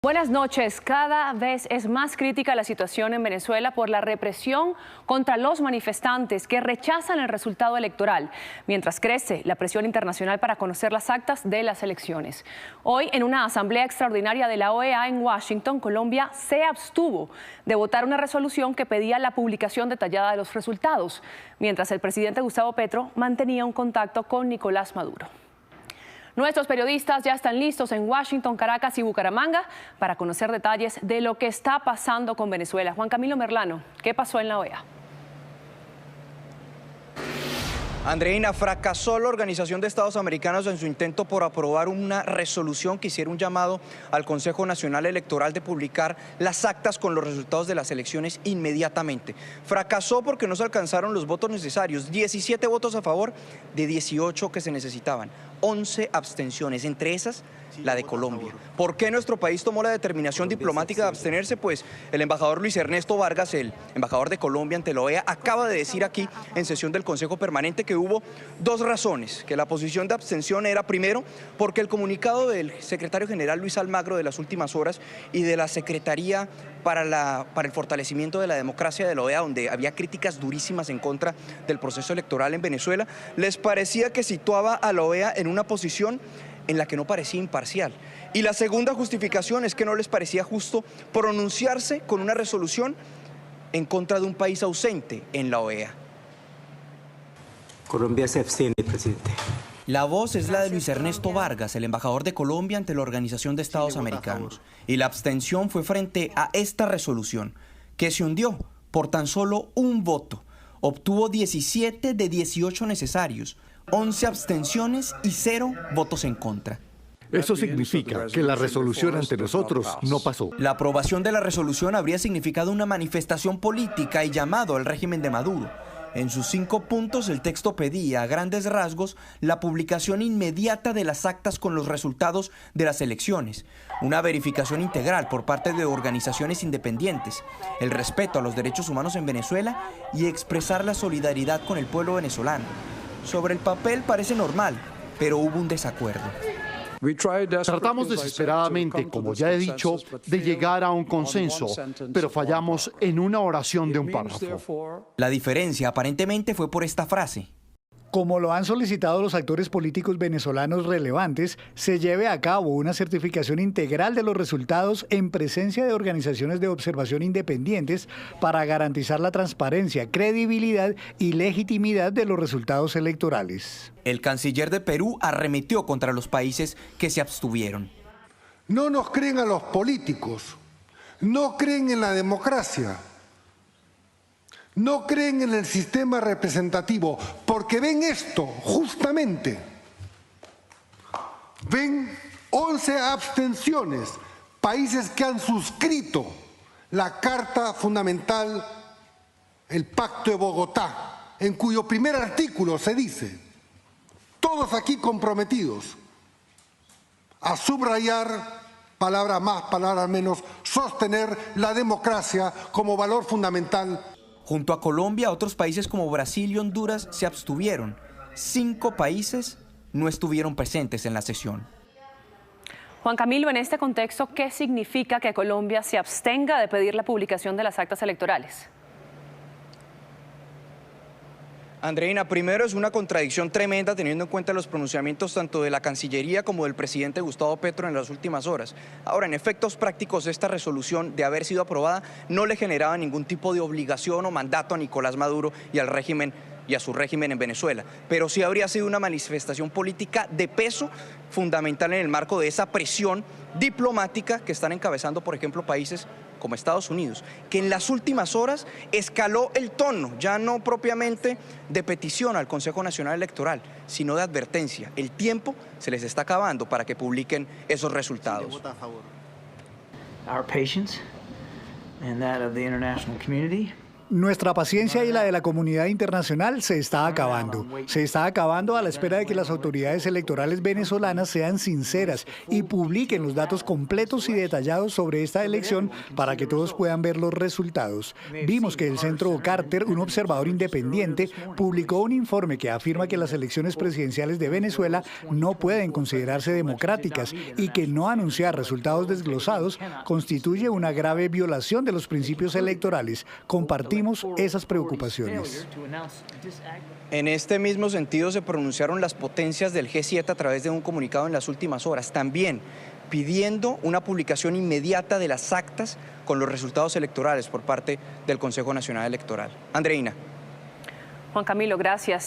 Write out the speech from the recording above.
Buenas noches. Cada vez es más crítica la situación en Venezuela por la represión contra los manifestantes que rechazan el resultado electoral, mientras crece la presión internacional para conocer las actas de las elecciones. Hoy, en una asamblea extraordinaria de la OEA en Washington, Colombia se abstuvo de votar una resolución que pedía la publicación detallada de los resultados, mientras el presidente Gustavo Petro mantenía un contacto con Nicolás Maduro. Nuestros periodistas ya están listos en Washington, Caracas y Bucaramanga para conocer detalles de lo que está pasando con Venezuela. Juan Camilo Merlano, ¿qué pasó en la OEA? Andreina, fracasó la Organización de Estados Americanos en su intento por aprobar una resolución que hiciera un llamado al Consejo Nacional Electoral de publicar las actas con los resultados de las elecciones inmediatamente. Fracasó porque no se alcanzaron los votos necesarios, 17 votos a favor de 18 que se necesitaban, 11 abstenciones, entre esas la de Colombia. ¿Por qué nuestro país tomó la determinación diplomática de abstenerse? Pues el embajador Luis Ernesto Vargas, el embajador de Colombia ante la OEA, acaba de decir aquí en sesión del Consejo Permanente que hubo dos razones, que la posición de abstención era primero porque el comunicado del secretario general Luis Almagro de las últimas horas y de la Secretaría para el fortalecimiento de la democracia de la OEA, donde había críticas durísimas en contra del proceso electoral en Venezuela, les parecía que situaba a la OEA en una posición en la que no parecía imparcial. Y la segunda justificación es que no les parecía justo pronunciarse con una resolución en contra de un país ausente en la OEA. Colombia se abstiene, presidente. La voz es la de Luis Ernesto Vargas, el embajador de Colombia ante la Organización de Estados Americanos. Y la abstención fue frente a esta resolución, que se hundió por tan solo un voto. Obtuvo 17 de 18 necesarios, 11 abstenciones y 0 votos en contra. Eso significa que la resolución ante nosotros no pasó. La aprobación de la resolución habría significado una manifestación política y llamado al régimen de Maduro. En sus 5 puntos, el texto pedía, a grandes rasgos, la publicación inmediata de las actas con los resultados de las elecciones, una verificación integral por parte de organizaciones independientes, el respeto a los derechos humanos en Venezuela y expresar la solidaridad con el pueblo venezolano. Sobre el papel parece normal, pero hubo un desacuerdo. Tratamos desesperadamente, como ya he dicho, de llegar a un consenso, pero fallamos en una oración de un párrafo. La diferencia aparentemente fue por esta frase. Como lo han solicitado los actores políticos venezolanos relevantes, se lleve a cabo una certificación integral de los resultados en presencia de organizaciones de observación independientes para garantizar la transparencia, credibilidad y legitimidad de los resultados electorales. El canciller de Perú arremetió contra los países que se abstuvieron. No nos creen a los políticos, no creen en la democracia. No creen en el sistema representativo, porque ven esto, justamente. Ven 11 abstenciones, países que han suscrito la Carta Fundamental, el Pacto de Bogotá, en cuyo primer artículo se dice, todos aquí comprometidos a subrayar, palabra más, palabra menos, sostener la democracia como valor fundamental. Junto a Colombia, otros países como Brasil y Honduras se abstuvieron. 5 países no estuvieron presentes en la sesión. Juan Camilo, en este contexto, ¿qué significa que Colombia se abstenga de pedir la publicación de las actas electorales? Andreina, primero es una contradicción tremenda teniendo en cuenta los pronunciamientos tanto de la Cancillería como del presidente Gustavo Petro en las últimas horas. Ahora, en efectos prácticos, esta resolución, de haber sido aprobada, no le generaba ningún tipo de obligación o mandato a Nicolás Maduro y al régimen y a su régimen en Venezuela, pero sí habría sido una manifestación política de peso fundamental en el marco de esa presión diplomática que están encabezando, por ejemplo, países como Estados Unidos, que en las últimas horas escaló el tono, ya no propiamente de petición al Consejo Nacional Electoral, sino de advertencia. El tiempo se les está acabando para que publiquen esos resultados. Our patience and that of the international community Nuestra paciencia y la de la comunidad internacional se está acabando. Se está acabando a la espera de que las autoridades electorales venezolanas sean sinceras y publiquen los datos completos y detallados sobre esta elección para que todos puedan ver los resultados. Vimos que el Centro Carter, un observador independiente, publicó un informe que afirma que las elecciones presidenciales de Venezuela no pueden considerarse democráticas y que no anunciar resultados desglosados constituye una grave violación de los principios electorales. Compartimos esas preocupaciones. En este mismo sentido se pronunciaron las potencias del G7 a través de un comunicado en las últimas horas, también pidiendo una publicación inmediata de las actas con los resultados electorales por parte del Consejo Nacional Electoral. Andreina. Juan Camilo, gracias.